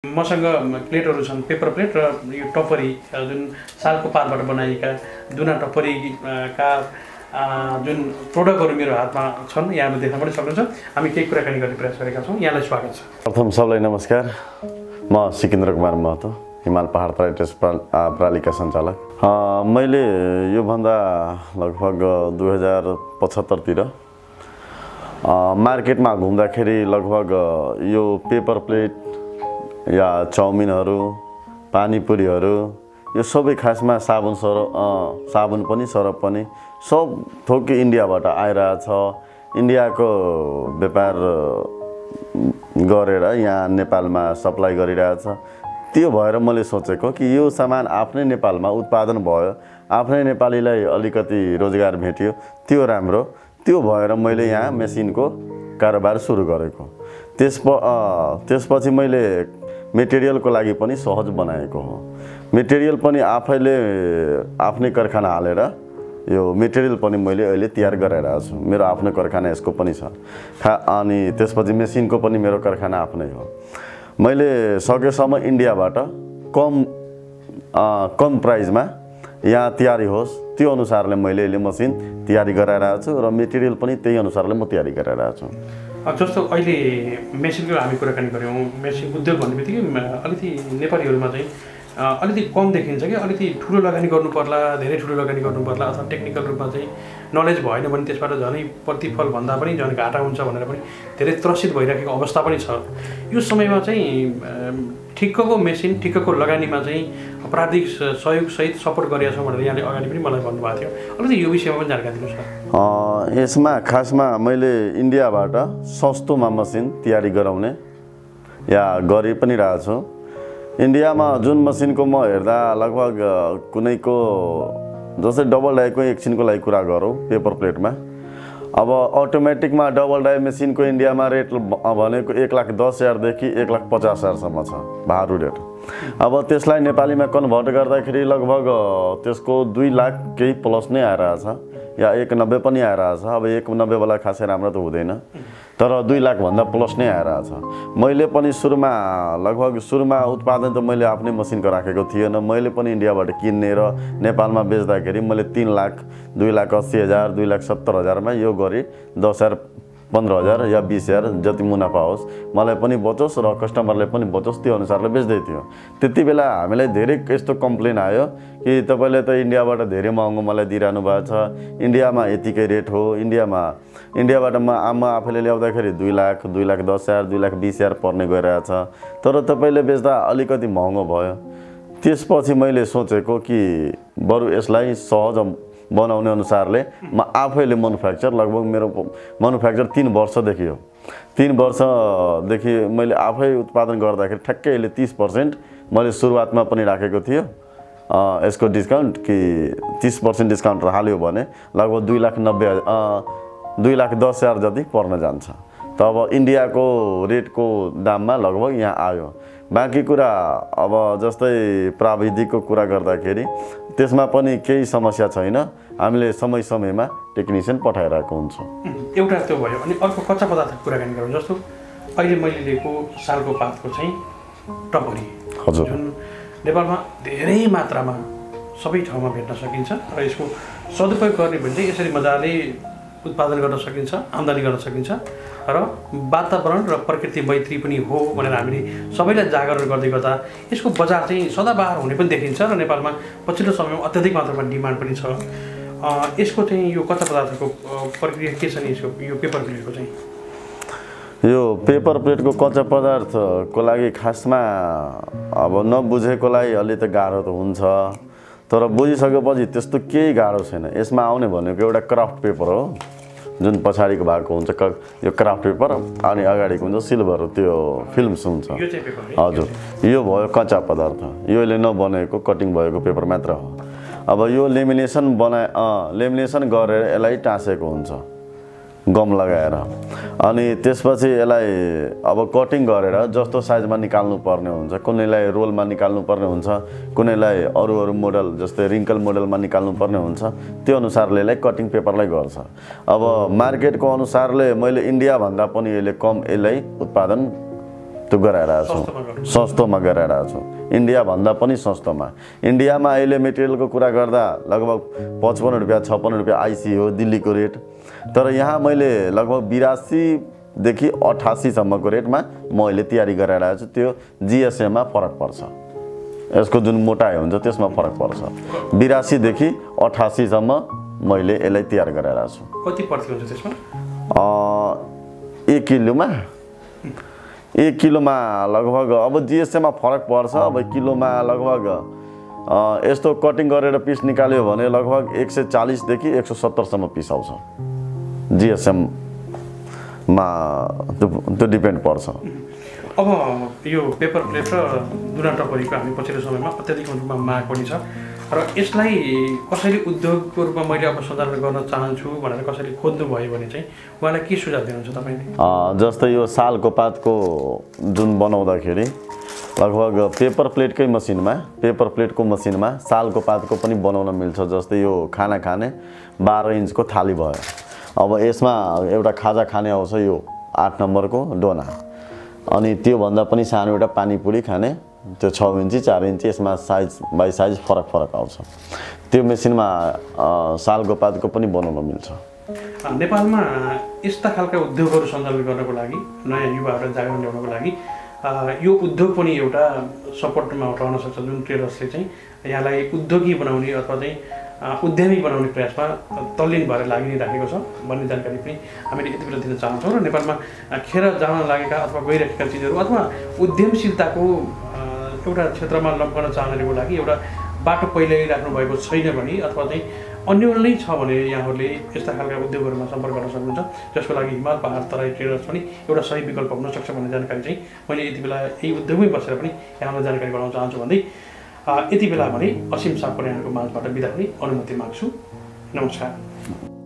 मसँग प्लेटहरू छन्, पेपर प्लेट र यो टपरी जुन सालको पातबाट बनाइएका दुना टपरी का जुन प्रोडक्टहरू मेरो हातमा छन्, यहाँले देख्न पनि सक्नुहुन्छ। हामी केही कुराकानी गर्ने प्रयास गरेका छौँ। यहाँलाई स्वागत छ। प्रथम सबलाई नमस्कार। म सिकेन्द्र कुमार महतो, हिमाल पहाड ट्रेडर्स प्रणालीका सञ्चालक। मैले योभन्दा लगभग 2075 तिर मार्केटमा घुम्दाखेरि लगभग यो पेपर प्लेट या चाउमिनहरू, पानीपुरीहरू, यो सबै खासमा साबुन पनि सरफ पनि सब थोक इन्डियाबाट आइरहेछ। इन्डियाको व्यापार गरेर यहाँ नेपालमा सप्लाई गरिरहेछ। त्यो भएर मैले सोचेको कि यो सामान आफ्नै नेपालमा उत्पादन भयो, आफ्नै नेपालीलाई अलिकति रोजगार भेट्यो, त्यो राम्रो। त्यो भएर मैले यहाँ मेसिनको कारोबार सुरु गरेको। त्यसपछि मैले मेटेरियलको लागि पनि सहज बनाएको हो। मेटेरियल पनि आफैले आफ्नै कारखाना हालेर यो मेटेरियल पनि मैले अहिले तयार गरिरहेको छु। मेरो आफ्नो कारखाना यसको पनि छ। अनि त्यसपछि मेसिनको पनि मेरो कारखाना आफ्नै हो। मैले सकेसम्म इन्डियाबाट कम प्राइसमा यहाँ तयारी होस् त्यो अनुसारले मैले अहिले मसिन तयारी गराइरहेको छु र मेटेरियल पनि त्यही अनुसारले म तयारी गराइरहेको छु। जस्तो अहिले मेसिनको हामी कुराकानी गऱ्यौँ, मेसिन उद्योग भन्ने बित्तिकै अलिकति नेपालीहरूमा चाहिँ अलिकति कम देखिन्छ कि अलिकति ठुलो लगानी गर्नु पर्ला, धेरै ठुलो लगानी गर्नु पर्ला, अथवा टेक्निकल रूपमा चाहिँ नलेज भएन भने त्यसबाट झनै प्रतिफल भन्दा पनि झन् घाटा हुन्छ भनेर पनि धेरै त्रसित भइरहेको अवस्था पनि छ। यो समयमा चाहिँ ठिक्कको मेसिन, ठिक्कको लगानीमा चाहिँ प्राविधिक सहयोगसहित सपोर्ट गरेका छौँ भनेर यहाँले अगाडि पनि मलाई भन्नुभएको थियो। अलिकति यो विषयमा पनि जानकारी दिनुहोस् न। यसमा खासमा मैले इन्डियाबाट सस्तोमा मसिन तयारी गराउने या गरि पनि रहेको छु। इन्डियामा जुन मसिनको म हेर्दा लगभग कुनैको जस्तै डबल डाईको एकछिनको लागि कुरा गरौँ पेपर प्लेटमा, अब अटोमेटिकमा डबल डाई मेसिनको इन्डियामा रेट भनेको 1,10,000 देखि 1,50,000 छ भारू रेट। अब त्यसलाई नेपालीमा कन्भर्ट गर्दाखेरि लगभग त्यसको 2 लाख केही प्लस नै आइरहेछ या 1,90 पनि आइरहेछ। अब 1,90 वाला खासै राम्रो त हुँदैन, तर 2 लाख भन्दा प्लस नै आइरहेछ। मैले पनि सुरुमा उत्पादन त मैले आफ्नै मसिनको राखेको थिएन। मैले पनि इन्डियाबाट किन्ने र नेपालमा बेच्दाखेरि मैले 3 लाख, 2,80,000, 2,70,000मा यो गरी 10,000, 15,000 या 20,000 जति मुनाफा होस् मलाई पनि बचोस् र कस्टमरले पनि बचोस् त्यो अनुसारले बेच्दै थियो। त्यति बेला हामीलाई धेरै यस्तो कम्प्लेन आयो कि तपाईँले त इन्डियाबाट धेरै महँगो मलाई दिइरहनु भएको छ, इन्डियामा यतिकै रेट हो, इन्डियाबाट म आफैले ल्याउँदाखेरि 2 लाख, 2,10,000, 2,20,000 पर्ने गइरहेछ, तर तपाईँले बेच्दा अलिकति महँगो भयो। त्यसपछि मैले सोचेको कि बरु यसलाई सहज बनाउने अनुसारले म आफैले म्यानुफ्याक्चर, लगभग मेरो म्यानुफ्याक्चर 3 वर्षदेखि हो। 3 वर्षदेखि मैले आफै उत्पादन गर्दाखेरि ठ्याक्कै अहिले 30% मैले सुरुवातमा पनि राखेको थियो यसको डिस्काउन्ट कि 30% डिस्काउन्ट हाल्यो भने लगभग 2,10,000 जति पर्न जान्छ। त अब इन्डियाको रेटको दाममा लगभग यहाँ आयो। बाँकी कुरा अब जस्तै प्राविधिकको कुरा गर्दाखेरि त्यसमा पनि केही समस्या छैन। हामीले समय समयमा टेक्निसियन पठाइरहेको हुन्छौँ। एउटा त्यो भयो। अनि अर्को कच्चा पदार्थको कुराकानी गरौँ। जस्तो अहिले मैले लिएको सालको पातको चाहिँ टपरी, हजुर, जुन नेपालमा धेरै मात्रामा सबै ठाउँमा भेट्न सकिन्छ र यसको सदुपयोग गर्ने भने चाहिँ यसरी मजाले उत्पादन गर्न सकिन्छ, आम्दानी गर्न सकिन्छ र वातावरण र प्रकृति मैत्री पनि हो भनेर हामीले सबैलाई जागरण गर्दै गर्दा यसको बजार चाहिँ सदाबहार हुने पनि देखिन्छ र नेपालमा पछिल्लो समयमा अत्याधिक मात्रामा डिमान्ड पनि छ। यसको चाहिँ यो कच्चा पदार्थको प्रक्रिया के छ नि यो पेपर प्लेटको चाहिँ? यो पेपर प्लेटको कच्चा पदार्थको लागि खासमा अब नबुझेकोलाई अलि त गाह्रो त हुन्छ, तर बुझिसकेपछि त्यस्तो केही गाह्रो छैन। यसमा आउने भनेको एउटा क्राफ्ट पेपर हो, जुन पछाडिको भागको हुन्छ यो क्राफ्ट पेपर, अनि अगाडिको हुन्छ सिल्भर त्यो फिल्म्स हुन्छ। हजुर, यो भयो कच्चा पदार्थ। योले नबनेको कटिङ भएको पेपर मात्र हो। अब यो लेमिनेसन गरेर यसलाई टाँसेको हुन्छ गम लगाएर, अनि त्यसपछि यसलाई अब कटिङ गरेर जस्तो साइजमा निकाल्नु पर्ने हुन्छ। कुनैलाई रोलमा निकाल्नु पर्ने हुन्छ, कुनैलाई अरू मोडल जस्तै रिङ्कल मोडलमा निकाल्नु पर्ने हुन्छ। त्यो अनुसारले यसलाई कटिङ पेपरलाई गर्छ। अब मार्केटको अनुसारले मैले इन्डिया भन्दा पनि यसले कम यसलाई उत्पादन त्यो गराइरहेको छु सस्तोमा गराइरहेको छु इन्डियाभन्दा पनि सस्तोमा इन्डियामा अहिले मेटेरियलको कुरा गर्दा लगभग 55 रुपियाँ 56 रुपियाँ आइसी हो दिल्लीको रेट तर यहाँ मैले लगभग 82 देखि 88 सम्मको रेटमा म अहिले तयारी गराइरहेको छु त्यो जिएसएममा फरक पर्छ यसको जुन मोटाइ हुन्छ त्यसमा फरक पर्छ 82 देखि 88 सम्म मैले यसलाई तयार गराइरहेको छु कति पर्थ्यो हुन्छ त्यसमा 1 किलोमा 1 किलोमा लगभग अब जिएसएममा फरक पर्छ अब किलोमा लगभग यस्तो कटिङ गरेर पिस निकाल्यो भने लगभग 140 देखि 170 सम्म पिस आउँछ जिएसएममा त्यो डिपेन्ड पर्छ अब यो पेपर प्लेट र दुना टपरीको हामी पछिल्लो समयमा अत्याधिक रूपमा माग पनि छ र यसलाई कसैले उद्योगको रूपमा मैले अब सञ्चालन गर्न चाहन्छु भनेर कसैले खोज्नु भयो भने चाहिँ उहाँलाई के सुझाव दिनुहुन्छ तपाईँले जस्तै यो सालको पातको जुन बनाउँदाखेरि लगभग पेपर प्लेटको मसिनमा सालको पातको पनि बनाउन मिल्छ जस्तै यो खाना खाने 12 इन्चको थाली भयो अब यसमा एउटा खाजा खाने आउँछ यो 8 नम्बरको डोना अनि त्यो भन्दा पनि सानो एउटा पानीपुरी खाने त्यो 6 इन्ची 4 इन्ची यसमा साइज बाइ साइज फरक आउँछ त्यो मेसिनमा सालको पातको पनि बनाउन मिल्छ नेपालमा यस्ता खालका उद्योगहरू सञ्चालन गर्नको लागि नयाँ युवाहरू जागरण ल्याउनको लागि यो उद्योग पनि एउटा सपोर्टमा उठाउन सक्छ जुन ट्रेडर्सले चाहिँ यहाँलाई उद्योगी बनाउने अथवा चाहिँ उद्यमी बनाउने प्रयासमा तल्लीन भएर लागि नै राखेको छ भन्ने जानकारी पनि हामीले यति बेला दिन चाहन्छौँ र नेपालमा खेर जान लागेका अथवा गइरहेका चिजहरू अथवा उद्यमशीलताको एउटा क्षेत्रमा लम्कन चाहनेको लागि एउटा बाटो पहिल्यै राख्नु भएको छैन भने अथवा चाहिँ अन्य नै छ भने यहाँहरूले यस्ता खालका उद्योगहरूमा सम्पर्क गर्न सक्नुहुन्छ जसको लागि हिमाल पहाड तराई ट्रेडर्स पनि एउटा सही विकल्प हुन सक्छ भन्ने जानकारी चाहिँ मैले यति बेला यही उद्योगमै बसेर पनि यहाँलाई जानकारी गराउन चाहन्छु भन्दै यति बेला भने असीम सापकोटे यहाँको माझबाट बिदा हुने अनुमति माग्छु नमस्कार